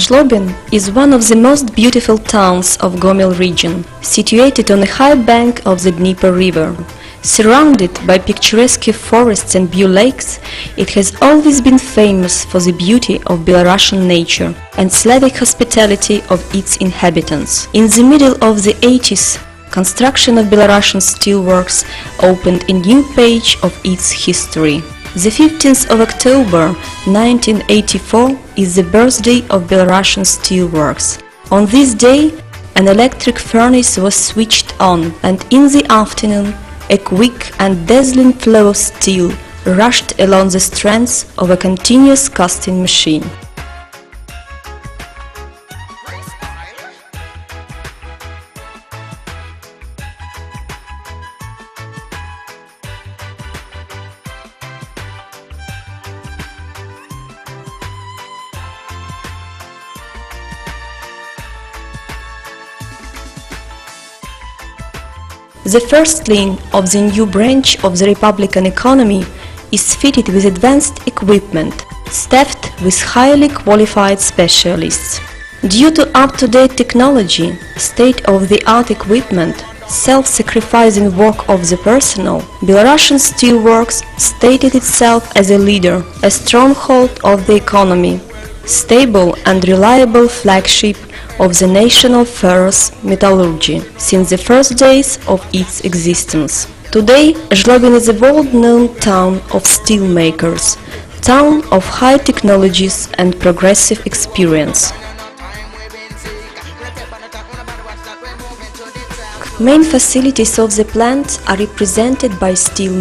Zlobin is one of the most beautiful towns of Gomel region, situated on a high bank of the Dnieper River. Surrounded by picturesque forests and blue lakes, it has always been famous for the beauty of Belarusian nature and Slavic hospitality of its inhabitants. In the middle of the 80s, construction of Belarusian steelworks opened a new page of its history. The 15th of October 1984 is the birthday of Belarusian steelworks. On this day, an electric furnace was switched on, and in the afternoon, a quick and dazzling flow of steel rushed along the strands of a continuous casting machine. The first line of the new branch of the Republican economy is fitted with advanced equipment, staffed with highly qualified specialists. Due to up-to-date technology, state-of-the-art equipment, self-sacrificing work of the personnel, Belarusian Steelworks stated itself as a leader, a stronghold of the economy, stable and reliable flagship of the national ferrous metallurgy since the first days of its existence. Today, Zlobin is a world-known town of steelmakers, town of high technologies and progressive experience. Main facilities of the plant are represented by steel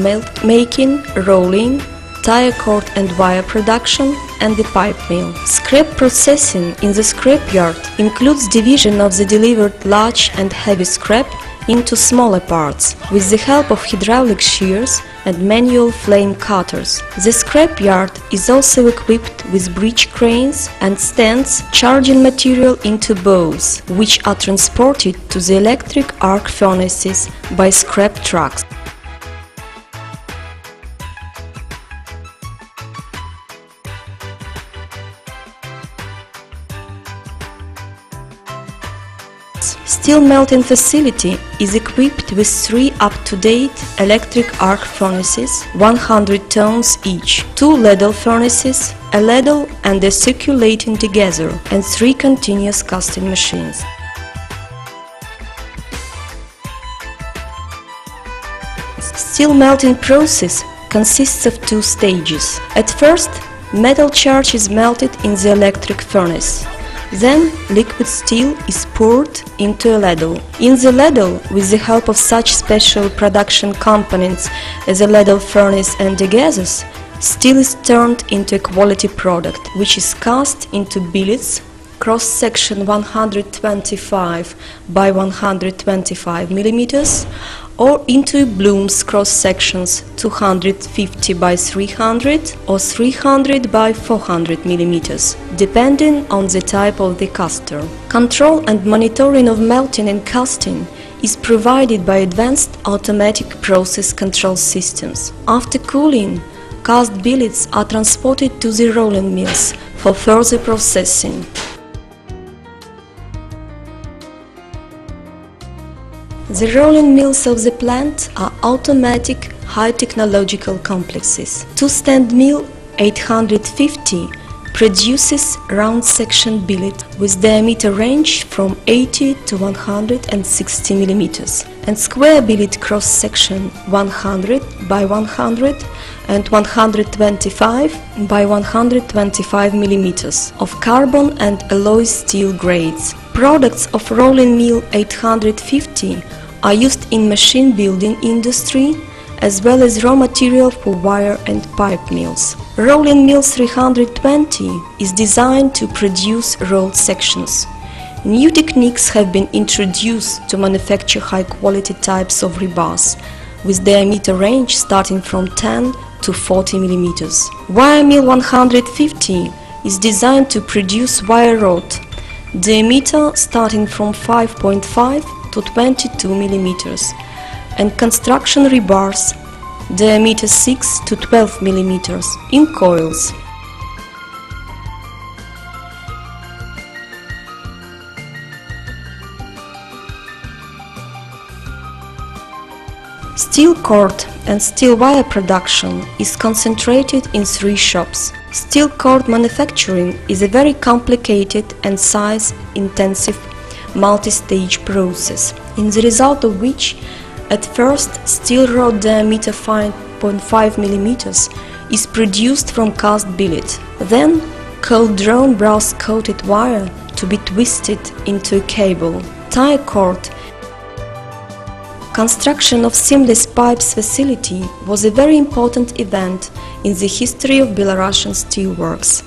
making, rolling, tire cord and wire production, and the pipe mill. Scrap processing in the scrapyard includes division of the delivered large and heavy scrap into smaller parts, with the help of hydraulic shears and manual flame cutters. The scrapyard is also equipped with bridge cranes and stands charging material into bows, which are transported to the electric arc furnaces by scrap trucks. Steel melting facility is equipped with 3 up-to-date electric arc furnaces, 100 tons each, 2 ladle furnaces, a ladle and a circulating degasser, and 3 continuous casting machines. Steel melting process consists of 2 stages. At first, metal charge is melted in the electric furnace. Then, liquid steel is poured into a ladle. In the ladle, with the help of such special production components as a ladle furnace and degassers, steel is turned into a quality product, which is cast into billets, cross-section 125 by 125 mm, or into blooms cross-sections 250 by 300 or 300 by 400 mm, depending on the type of the caster. Control and monitoring of melting and casting is provided by advanced automatic process control systems. After cooling, cast billets are transported to the rolling mills for further processing. The rolling mills of the plant are automatic, high-technological complexes. Two-stand mill 850 produces round-section billet with diameter range from 80 to 160 mm, and square billet cross-section 100 by 100 and 125 by 125 mm of carbon and alloy steel grades. Products of rolling mill 850 are used in machine building industry as well as raw material for wire and pipe mills. Rolling mill 320 is designed to produce rolled sections. New techniques have been introduced to manufacture high-quality types of rebars, with diameter range starting from 10 to 40 mm. Wire mill 150 is designed to produce wire rod, diameter starting from 5.5 to 22 mm, and construction rebars, diameter 6 to 12 mm, in coils. Steel cord and steel wire production is concentrated in 3 shops. Steel cord manufacturing is a very complicated and size-intensive multi-stage process, in the result of which at first steel rod diameter 5.5 mm is produced from cast billet, then cold-drawn brass-coated wire to be twisted into a cable. Tie cord. Construction of seamless pipes facility was a very important event in the history of Belarusian steelworks.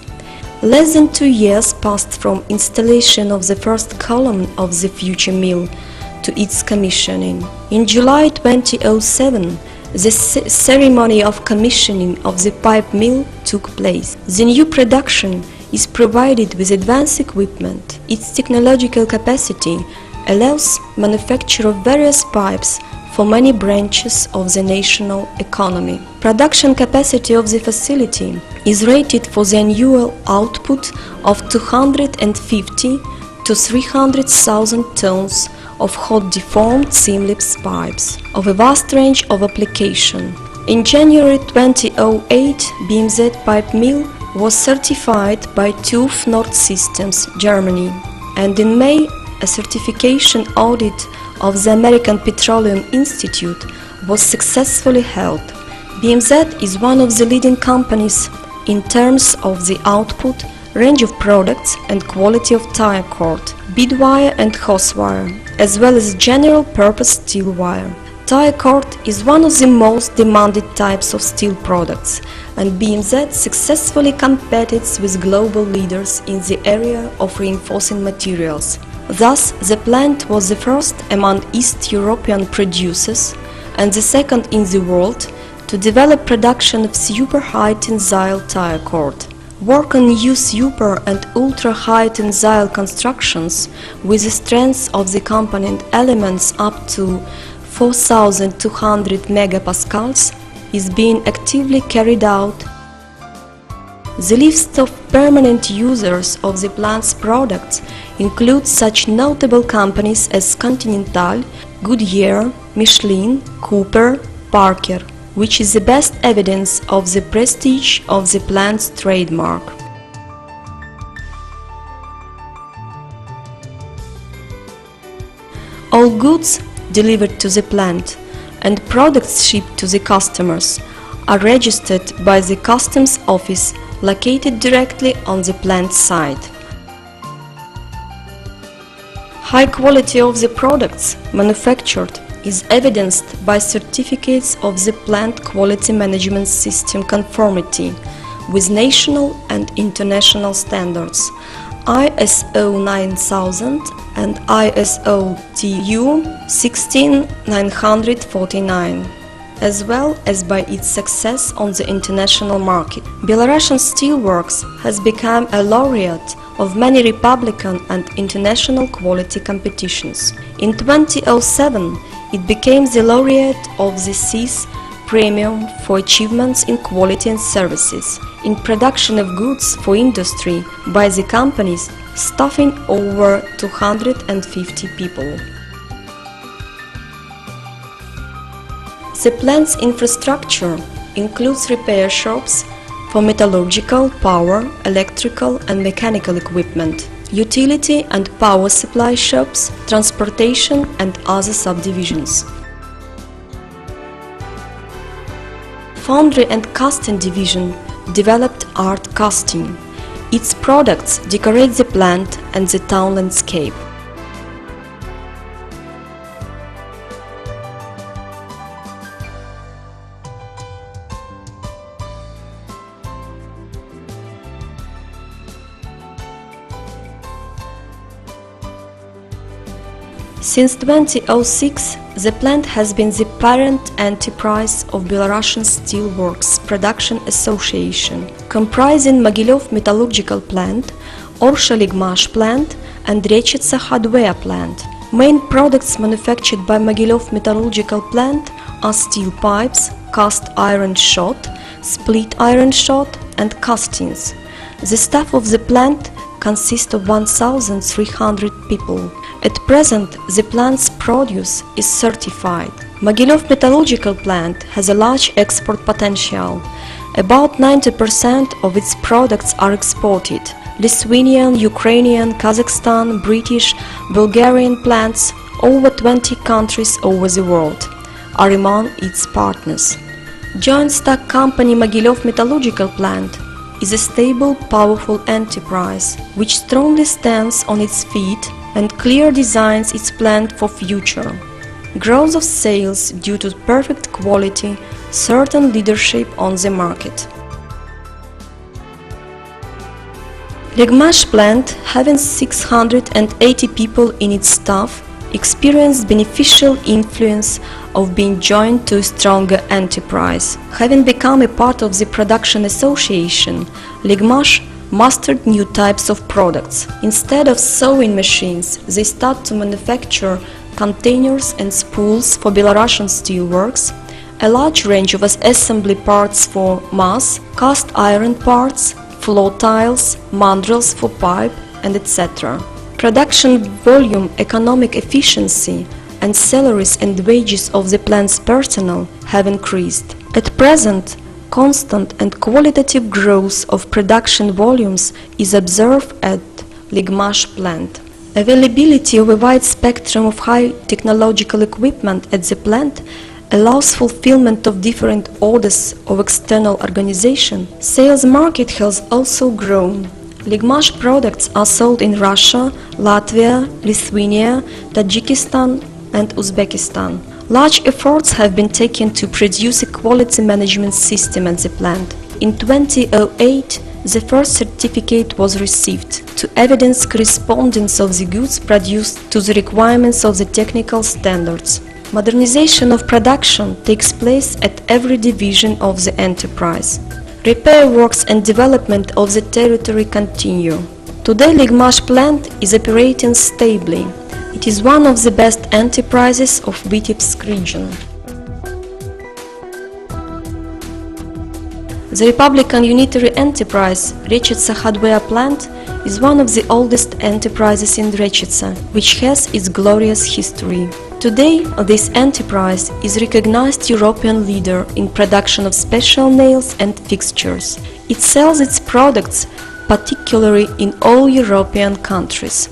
Less than 2 years passed from installation of the first column of the future mill to its commissioning. In July 2007, the ceremony of commissioning of the pipe mill took place. The new production is provided with advanced equipment. Its technological capacity allows manufacture of various pipes for many branches of the national economy. Production capacity of the facility is rated for the annual output of 250 to 300,000 tons of hot deformed seamless pipes of a vast range of application. In January 2008, BMZ pipe mill was certified by TÜV Nord Systems, Germany, and in May a certification audit of the American Petroleum Institute was successfully held. BMZ is one of the leading companies in terms of the output, range of products and quality of tie cord, bead-wire and hose wire, as well as general-purpose steel wire. Tie cord is one of the most demanded types of steel products, and BMZ successfully competes with global leaders in the area of reinforcing materials. Thus, the plant was the first among East European producers and the second in the world to develop production of super-high tensile tie cord. Work on new super and ultra-high tensile constructions with the strength of the component elements up to 4,200 megapascals is being actively carried out. The list of permanent users of the plant's products includes such notable companies as Continental, Goodyear, Michelin, Cooper, Parker, which is the best evidence of the prestige of the plant's trademark. All goods delivered to the plant and products shipped to the customers are registered by the customs office located directly on the plant site. High quality of the products manufactured is evidenced by certificates of the plant quality management system conformity with national and international standards, ISO 9000 and ISO TU 16949, as well as by its success on the international market. Belarusian Steelworks has become a laureate of many republican and international quality competitions. In 2007, it became the laureate of the CIS Premium for achievements in quality and services in production of goods for industry by the companies staffing over 250 people. The plant's infrastructure includes repair shops for metallurgical, power, electrical and mechanical equipment, utility and power supply shops, transportation and other subdivisions. Foundry and casting division developed art casting. Its products decorate the plant and the town landscape. Since 2006, the plant has been the parent enterprise of Belarusian Steelworks Production Association, comprising Mogilев Metallurgical Plant, Orsha-Ligmash Plant and Rechica Hardware Plant. Main products manufactured by Mogilев Metallurgical Plant are steel pipes, cast iron shot, split iron shot and castings. The staff of the plant consists of 1,300 people. At present, the plant's produce is certified. Mogilov metallurgical plant has a large export potential. About 90% of its products are exported. Lithuanian, Ukrainian, Kazakhstan, British, Bulgarian plants, over 20 countries over the world, are among its partners. Joint stock company Mogilov Metallurgical Plant is a stable, powerful enterprise which strongly stands on its feet and clearly designs its plan for future. Growth of sales due to perfect quality, certain leadership on the market. Ligmash plant, having 680 people in its staff, experienced beneficial influence of being joined to a stronger enterprise. Having become a part of the production association, Ligmash mastered new types of products. Instead of sewing machines, they start to manufacture containers and spools for Belarusian steelworks, a large range of assembly parts for mass, cast iron parts, floor tiles, mandrels for pipe, and etc. Production volume, economic efficiency, and salaries and wages of the plant's personnel have increased. At present, constant and qualitative growth of production volumes is observed at Ligmash plant. Availability of a wide spectrum of high technological equipment at the plant allows fulfillment of different orders of external organization. Sales market has also grown. Ligmash products are sold in Russia, Latvia, Lithuania, Tajikistan and Uzbekistan. Large efforts have been taken to produce a quality management system at the plant. In 2008, the first certificate was received to evidence correspondence of the goods produced to the requirements of the technical standards. Modernization of production takes place at every division of the enterprise. Repair works and development of the territory continue. Today Ligmash plant is operating stably. It is one of the best enterprises of Vitebsk region. The Republican Unitary Enterprise Rechica hardware plant is one of the oldest enterprises in Rechica, which has its glorious history. Today, this enterprise is recognized European leader in production of special nails and fixtures. It sells its products particularly in all European countries.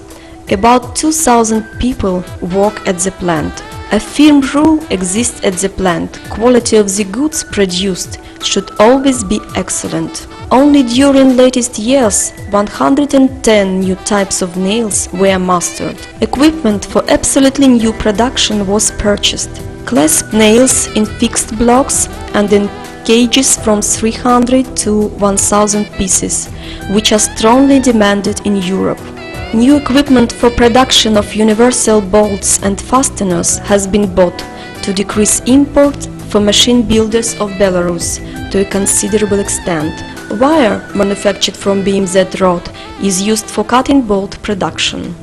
About 2,000 people work at the plant. A firm rule exists at the plant: quality of the goods produced should always be excellent. Only during latest years 110 new types of nails were mastered. Equipment for absolutely new production was purchased. Clasp nails in fixed blocks and in cages from 300 to 1000 pieces, which are strongly demanded in Europe. New equipment for production of universal bolts and fasteners has been bought to decrease import for machine builders of Belarus to a considerable extent. Wire manufactured from BMZ rod is used for cutting bolt production.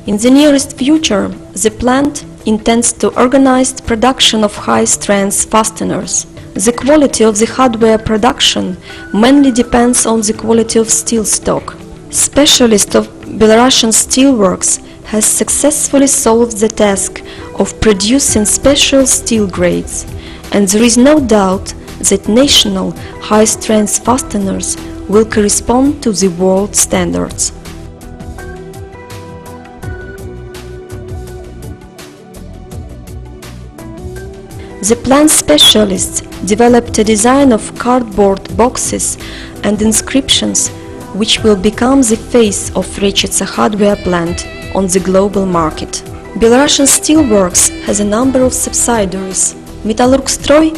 In the nearest future, the plant intends to organize production of high-strength fasteners. The quality of the hardware production mainly depends on the quality of steel stock. Specialist of Belarusian steelworks has successfully solved the task of producing special steel grades, and there is no doubt that national high-strength fasteners will correspond to the world standards. The plant specialists developed a design of cardboard boxes and inscriptions which will become the face of Rechica hardware plant on the global market. Belarusian Steelworks has a number of subsidiaries. Metallurgstroy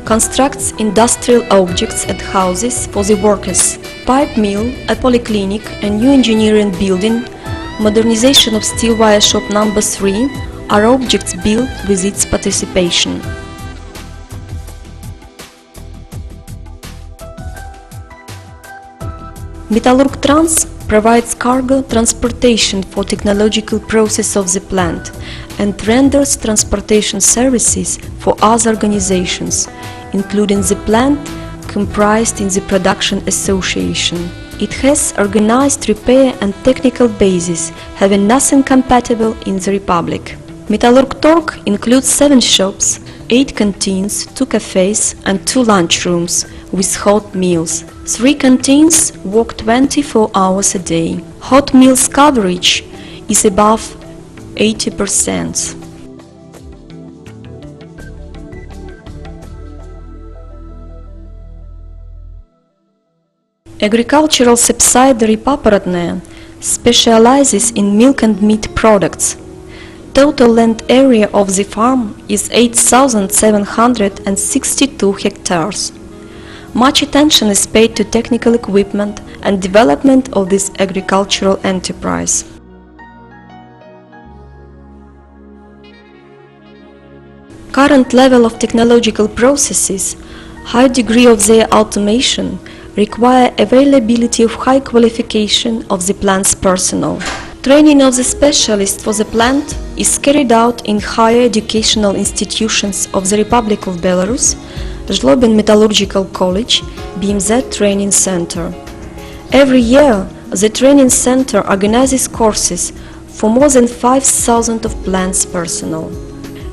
constructs industrial objects and houses for the workers. Pipe mill, a polyclinic, a new engineering building, modernization of steel wire shop number 3 are objects built with its participation. Metallurg-Trans provides cargo transportation for technological process of the plant and renders transportation services for other organizations, including the plant comprised in the production association. It has organized repair and technical bases, having nothing compatible in the Republic. Metallurg-Torg includes 7 shops, 8 canteens, 2 cafes and 2 lunchrooms with hot meals. 3 canteens work 24 hours a day. Hot meals coverage is above 80%. Agricultural subsidiary Paparodne specializes in milk and meat products. Total land area of the farm is 8,762 hectares. Much attention is paid to technical equipment and development of this agricultural enterprise. Current level of technological processes, high degree of their automation, require availability of high qualification of the plant's personnel. Training of the specialists for the plant is carried out in higher educational institutions of the Republic of Belarus, Zlobin Metallurgical College, BMZ Training Center. Every year, the training center organizes courses for more than 5,000 of plant's personnel.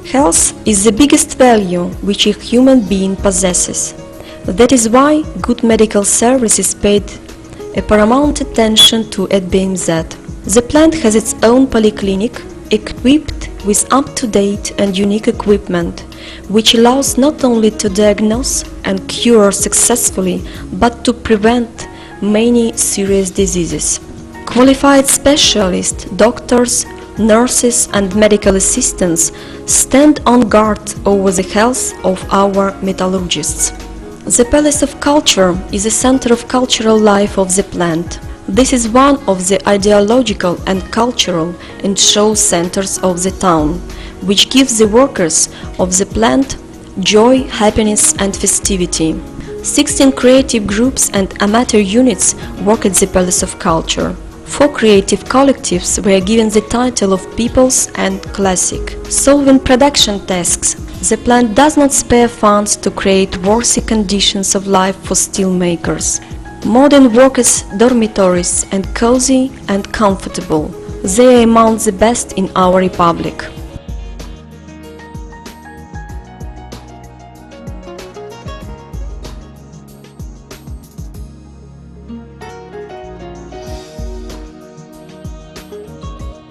Health is the biggest value which a human being possesses. That is why good medical service is paid a paramount attention to at BMZ. The plant has its own polyclinic, equipped with up-to-date and unique equipment, which allows not only to diagnose and cure successfully, but to prevent many serious diseases. Qualified specialists, doctors, nurses and medical assistants stand on guard over the health of our metallurgists. The Palace of Culture is a center of cultural life of the plant. This is one of the ideological and cultural and show centers of the town, which gives the workers of the plant joy, happiness and festivity. 16 creative groups and amateur units work at the Palace of Culture. 4 creative collectives were given the title of Peoples and Classic. Solving production tasks, the plant does not spare funds to create worthy conditions of life for steelmakers. Modern workers' dormitories and cozy and comfortable. They are among the best in our republic.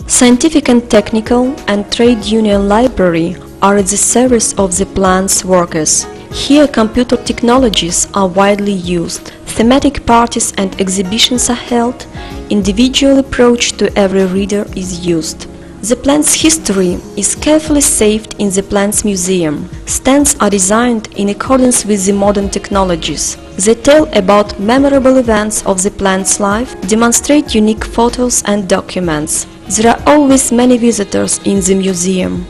Scientific and technical and trade union library are at the service of the plant's workers. Here computer technologies are widely used. Thematic parties and exhibitions are held. Individual approach to every reader is used. The plant's history is carefully saved in the plant's museum. Stands are designed in accordance with the modern technologies. They tell about memorable events of the plant's life, demonstrate unique photos and documents. There are always many visitors in the museum.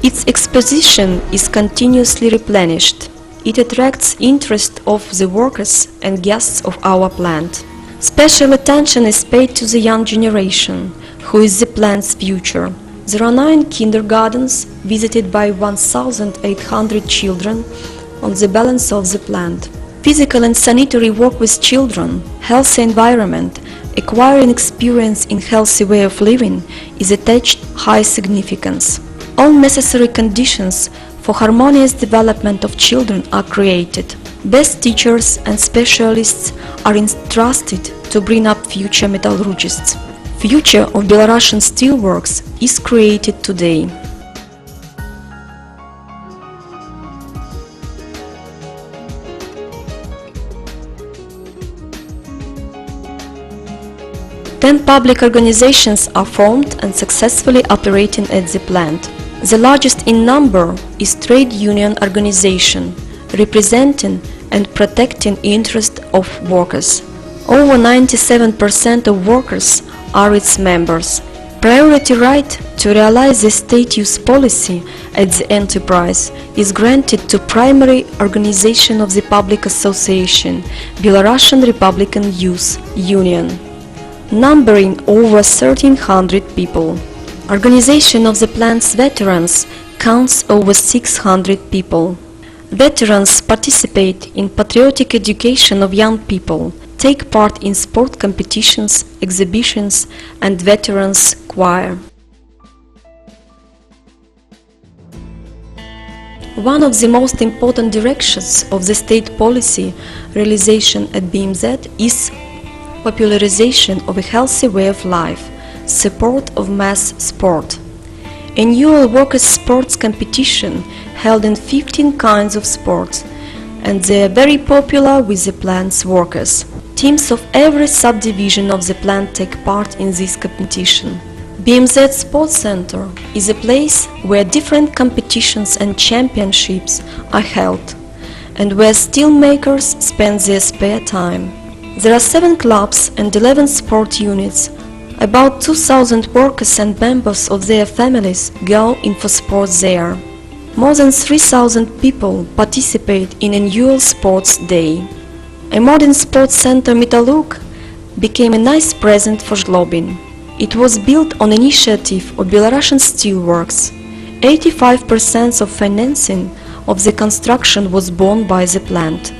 Its exposition is continuously replenished. It attracts interest of the workers and guests of our plant. Special attention is paid to the young generation, who is the plant's future. There are 9 kindergartens visited by 1,800 children on the balance of the plant. Physical and sanitary work with children, healthy environment, acquiring experience in healthy way of living is attached high significance. All necessary conditions for harmonious development of children are created. Best teachers and specialists are entrusted to bring up future metallurgists. Future of Belarusian steelworks is created today. Ten public organizations are formed and successfully operating at the plant. The largest in number is trade union organization, representing and protecting interest of workers. Over 97% of workers are its members. Priority right to realize the state use policy at the enterprise is granted to primary organization of the public association, Belarusian Republican Youth Union, numbering over 1,300 people. Organization of the plant's veterans counts over 600 people. Veterans participate in patriotic education of young people, take part in sport competitions, exhibitions and veterans choir. One of the most important directions of the state policy realization at BMZ is popularization of a healthy way of life, support of mass sport. Annual workers' sports competition held in 15 kinds of sports, and they are very popular with the plant's workers. Teams of every subdivision of the plant take part in this competition. BMZ Sports Center is a place where different competitions and championships are held, and where steel makers spend their spare time. There are 7 clubs and 11 sport units. About 2,000 workers and members of their families go in for sports there. More than 3,000 people participate in annual sports day. A modern sports center Metallurg became a nice present for Zlobin. It was built on initiative of Belarusian Steelworks. 85% of financing of the construction was borne by the plant.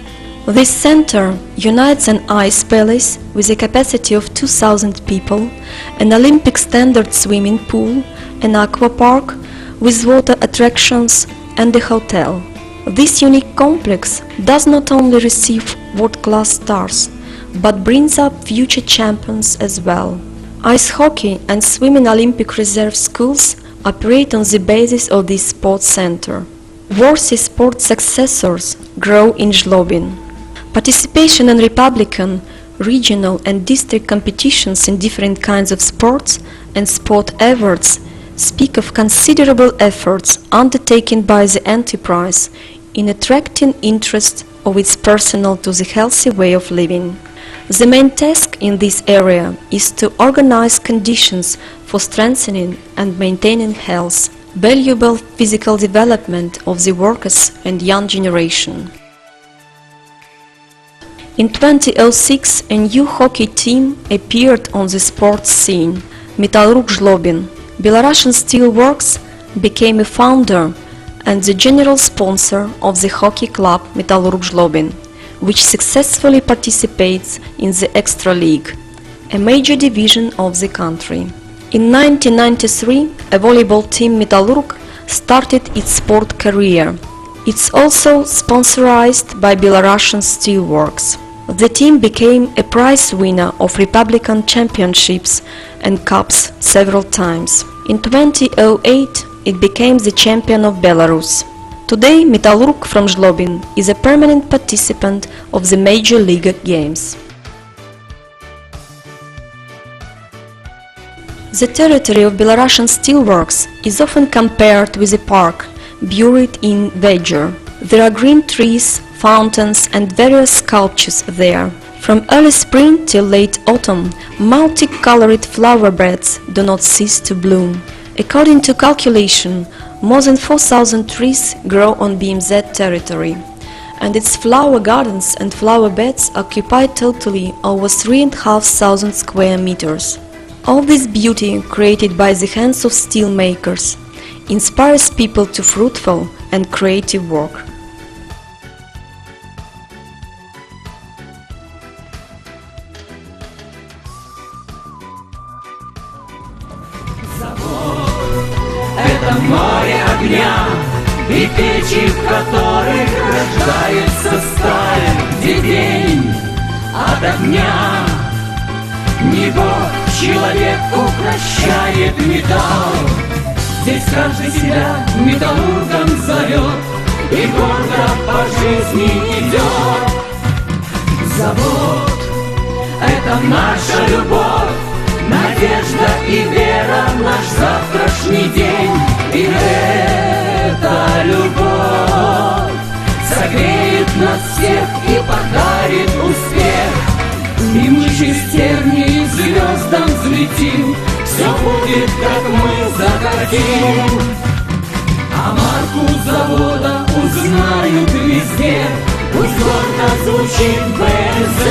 This center unites an ice palace with a capacity of 2,000 people, an Olympic standard swimming pool, an aqua park with water attractions and a hotel. This unique complex does not only receive world-class stars, but brings up future champions as well. Ice hockey and swimming Olympic reserve schools operate on the basis of this sports center. Worthy sports successors grow in Zlobin. Participation in Republican, regional and district competitions in different kinds of sports and sport awards speak of considerable efforts undertaken by the enterprise in attracting interest of its personnel to the healthy way of living. The main task in this area is to organize conditions for strengthening and maintaining health, valuable physical development of the workers and young generation. In 2006, a new hockey team appeared on the sports scene, Metallurg Zlobin. Belarusian Steelworks became a founder and the general sponsor of the hockey club Metallurg Zlobin, which successfully participates in the Extra League, a major division of the country. In 1993, a volleyball team Metallurg started its sport career. It's also sponsorized by Belarusian Steelworks. The team became a prize winner of Republican championships and cups several times. In 2008, it became the champion of Belarus. Today, Metallurg from Zlobin is a permanent participant of the Major League Games. The territory of Belarusian Steelworks is often compared with a park buried in verdure. There are green trees, fountains and various sculptures there. From early spring till late autumn, multicolored flower beds do not cease to bloom. According to calculation, more than 4,000 trees grow on BMZ territory, and its flower gardens and flower beds occupy totally over 3,500 square meters. All this beauty, created by the hands of steel makers, inspires people to fruitful and creative work. Это море огня и печи, в которых рождается сталь, где день от огня не Бог, человек укращает металл. Здесь каждый себя металлургом зовет и гордо по жизни идет. Завод — это наша любовь, надежда и вера, наш завтрашний день. И эта любовь согреет нас всех и подарит успех. И мы через тернии звездам взлетим, все будет, как мы захотим. А марку завода узнают везде, пусть гордо звучит БМЗ.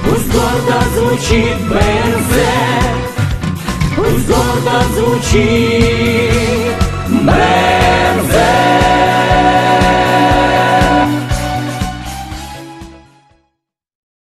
Пусть гордо звучит БМЗ, пусть гордо звучит БМЗ.